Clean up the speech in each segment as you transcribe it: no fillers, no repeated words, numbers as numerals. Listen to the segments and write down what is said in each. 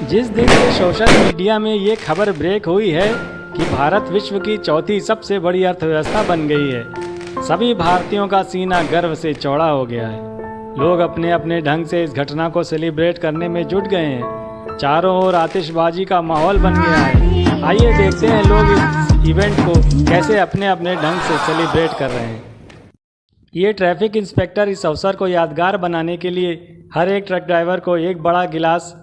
जिस दिन से सोशल मीडिया में ये खबर ब्रेक हुई है कि भारत विश्व की चौथी सबसे बड़ी अर्थव्यवस्था बन गई है, सभी भारतीयों का सीना गर्व से चौड़ा हो गया है। लोग अपने अपने ढंग से इस घटना को सेलिब्रेट करने में जुट गए हैं। चारों ओर आतिशबाजी का माहौल बन गया है। आइए देखते हैं लोग इस इवेंट को कैसे अपने अपने ढंग से सेलिब्रेट कर रहे हैं। ये ट्रैफिक इंस्पेक्टर इस अवसर को यादगार बनाने के लिए हर एक ट्रक ड्राइवर को एक बड़ा गिलास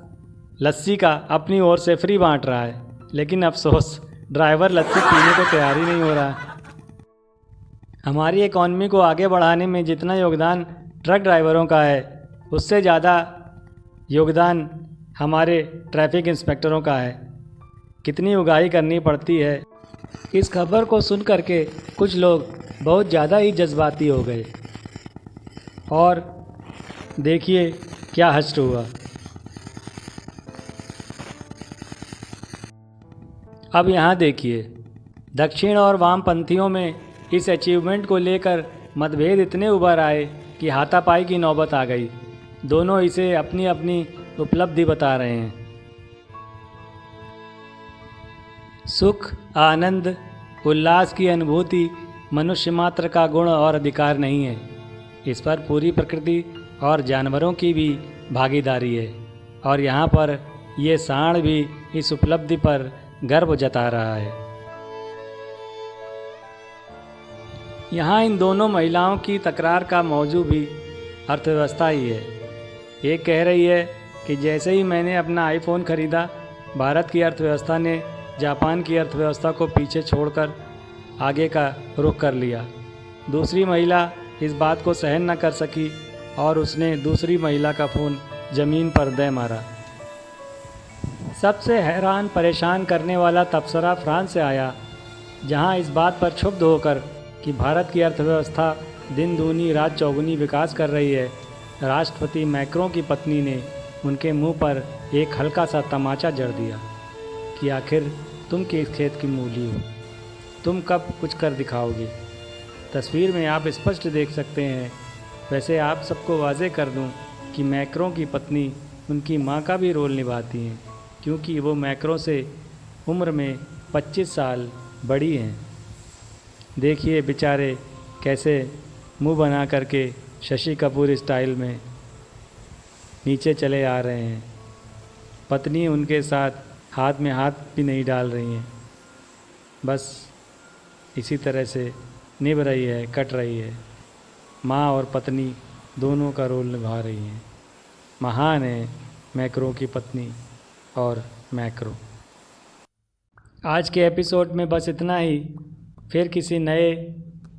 लस्सी का अपनी ओर से फ्री बांट रहा है, लेकिन अफसोस ड्राइवर लस्सी पीने को तैयार ही नहीं हो रहा है। हमारी इकॉनमी को आगे बढ़ाने में जितना योगदान ट्रक ड्राइवरों का है, उससे ज़्यादा योगदान हमारे ट्रैफिक इंस्पेक्टरों का है। कितनी उगाही करनी पड़ती है। इस खबर को सुन करके कुछ लोग बहुत ज़्यादा ही जज्बाती हो गए और देखिए क्या हश्र हुआ। अब यहाँ देखिए, दक्षिण और वामपंथियों में इस अचीवमेंट को लेकर मतभेद इतने उभर आए कि हाथापाई की नौबत आ गई। दोनों इसे अपनी अपनी उपलब्धि बता रहे हैं। सुख, आनंद, उल्लास की अनुभूति मनुष्य मात्र का गुण और अधिकार नहीं है। इस पर पूरी प्रकृति और जानवरों की भी भागीदारी है और यहाँ पर ये सांड भी इस उपलब्धि पर गर्व जता रहा है। यहाँ इन दोनों महिलाओं की तकरार का मौजू भी अर्थव्यवस्था ही है। एक कह रही है कि जैसे ही मैंने अपना आईफोन खरीदा, भारत की अर्थव्यवस्था ने जापान की अर्थव्यवस्था को पीछे छोड़कर आगे का रुख कर लिया। दूसरी महिला इस बात को सहन न कर सकी और उसने दूसरी महिला का फ़ोन ज़मीन पर दे मारा। सबसे हैरान परेशान करने वाला तबसरा फ्रांस से आया, जहां इस बात पर क्षुब्ध होकर कि भारत की अर्थव्यवस्था दिन दूनी रात चौगुनी विकास कर रही है, राष्ट्रपति मैक्रों की पत्नी ने उनके मुंह पर एक हल्का सा तमाचा जड़ दिया कि आखिर तुम किस खेत की मूली हो, तुम कब कुछ कर दिखाओगे। तस्वीर में आप स्पष्ट देख सकते हैं। वैसे आप सबको वाज़े कर दूं कि मैक्रों की पत्नी उनकी मां का भी रोल निभाती हैं, क्योंकि वो मैक्रों से उम्र में 25 साल बड़ी हैं। देखिए बेचारे कैसे मुंह बना करके शशि कपूर स्टाइल में नीचे चले आ रहे हैं। पत्नी उनके साथ हाथ में हाथ भी नहीं डाल रही हैं, बस इसी तरह से निभ रही है, कट रही है। माँ और पत्नी दोनों का रोल निभा रही हैं। महान है मैक्रो की पत्नी और मैक्रो। आज के एपिसोड में बस इतना ही। फिर किसी नए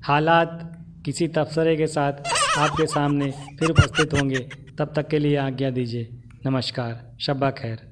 हालात, किसी तबसरे के साथ आपके सामने फिर उपस्थित होंगे। तब तक के लिए आज्ञा दीजिए। नमस्कार, शब्बा खैर।